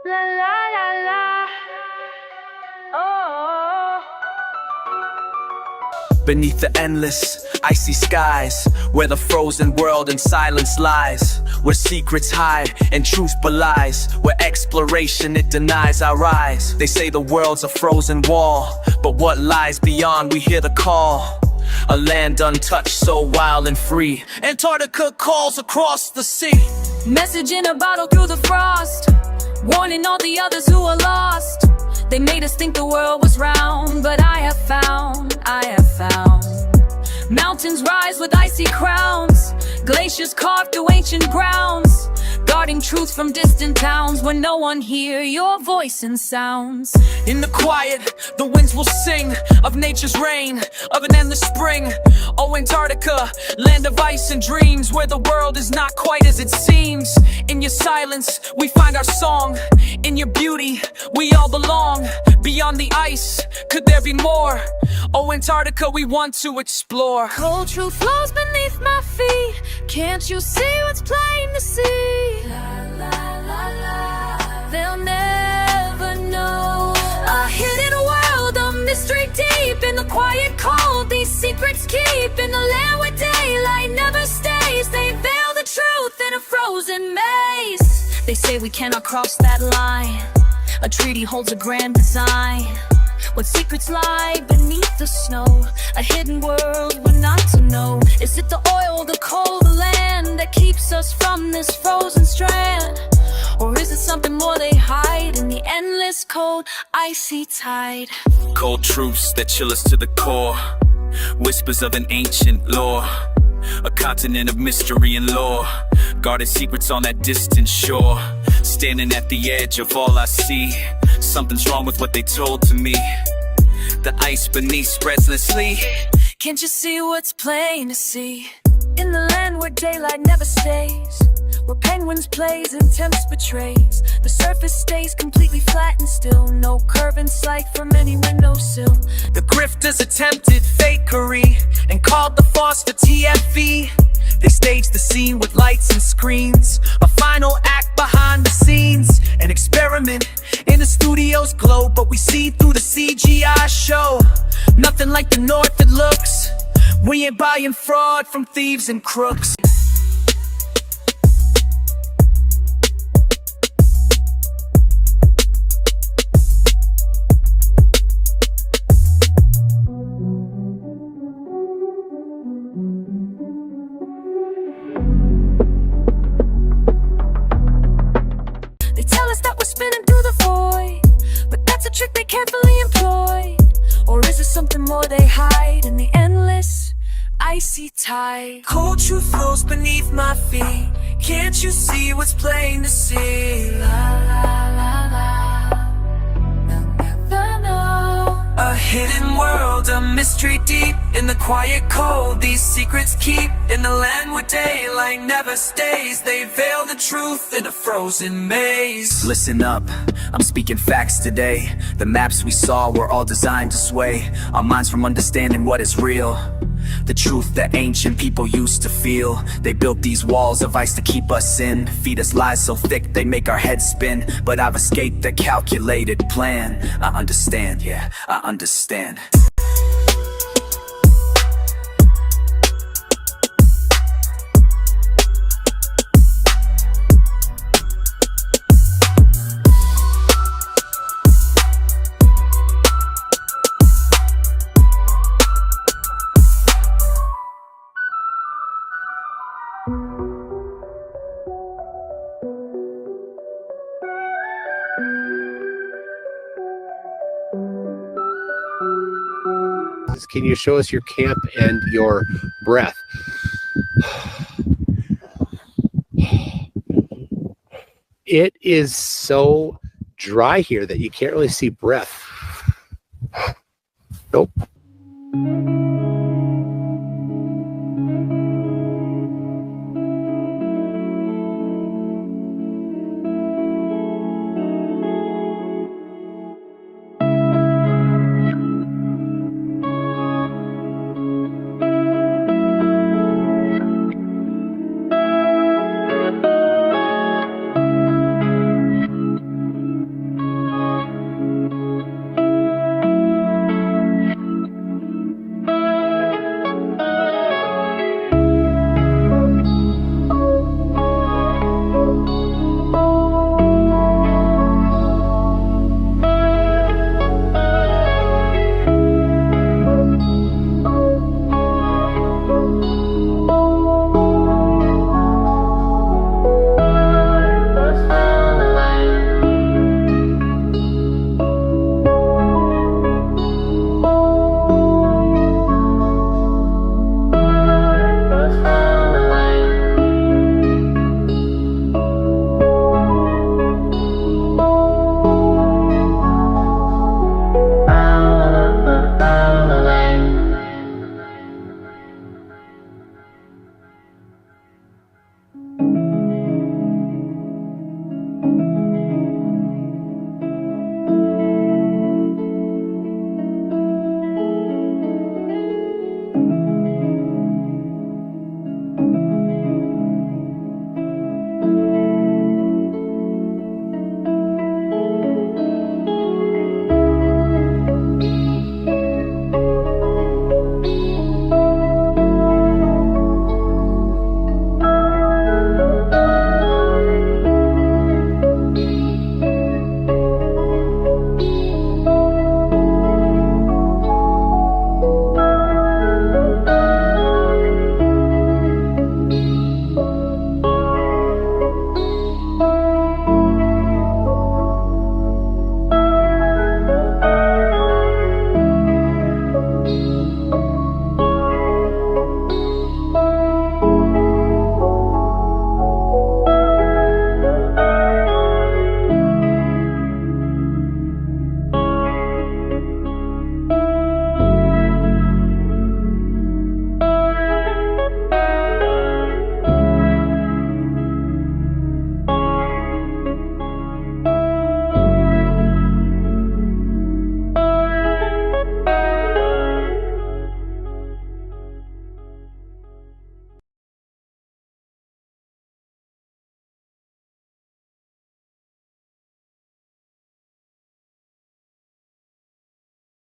La la la la. Oh. Beneath the endless, icy skies, where the frozen world in silence lies, where secrets hide and truth belies, where exploration it denies our eyes. They say the world's a frozen wall, but what lies beyond we hear the call. A land untouched, so wild and free. Antarctica calls across the sea. Message in a bottle through the frost, warning all the others who are lost. They made us think the world was round, but I have found mountains rise with icy crowns, glaciers carved through ancient grounds, guarding truth from distant towns where no one hear your voice and sounds. In the quiet, the winds will sing of nature's reign, of an endless spring. Oh, Antarctica, land of ice and dreams, where the world is not quite as it seems. In your silence, we find our song. In your beauty, we all belong. Beyond the ice, could there be more? Oh, Antarctica, we want to explore. Cold truth flows beneath my feet. Can't you see what's plain to see? La, la, la, la. They'll never know. A hidden world, a mystery deep. In the quiet cold, these secrets keep. In the land where daylight never stays, they veil the truth in a frozen maze. They say we cannot cross that line. A treaty holds a grand design. What secrets lie beneath the snow? A hidden world we're not to know. Is it the oil, the coal, the land that keeps us from this frozen strand? Or is it something more they hide in the endless cold, icy tide? Cold truths that chill us to the core, whispers of an ancient lore, a continent of mystery and lore, guarded secrets on that distant shore. Standing at the edge of all I see, something's wrong with what they told to me. The ice beneath spreads listlessly. Can't you see what's plain to see? In the land where daylight never stays, where penguins plays and temps betrays, the surface stays completely flat and still. No curve in sight from any windowsill. The grifters attempted fakery and called the Foster TFE. They staged the scene with lights and screens, a final act behind the scenes, an experiment in the studio's glow. But we see through the CGI show, nothing like the North it looks. We ain't buying fraud from thieves and crooks. Trick they carefully employ. Or is it something more they hide in the endless icy tide? Cold truth flows beneath my feet. Can't you see what's plain to see? La la la la. Never know. A hidden world, a mystery deep. In the quiet cold, these secrets keep. In the land where daylight never stays, they veil the truth in a frozen maze. Listen up, I'm speaking facts today. The maps we saw were all designed to sway our minds from understanding what is real. The truth that ancient people used to feel. They built these walls of ice to keep us in, feed us lies so thick they make our heads spin. But I've escaped the calculated plan. I understand, yeah, I understand. Can you show us your camp and your breath? It is so dry here that you can't really see breath. Nope.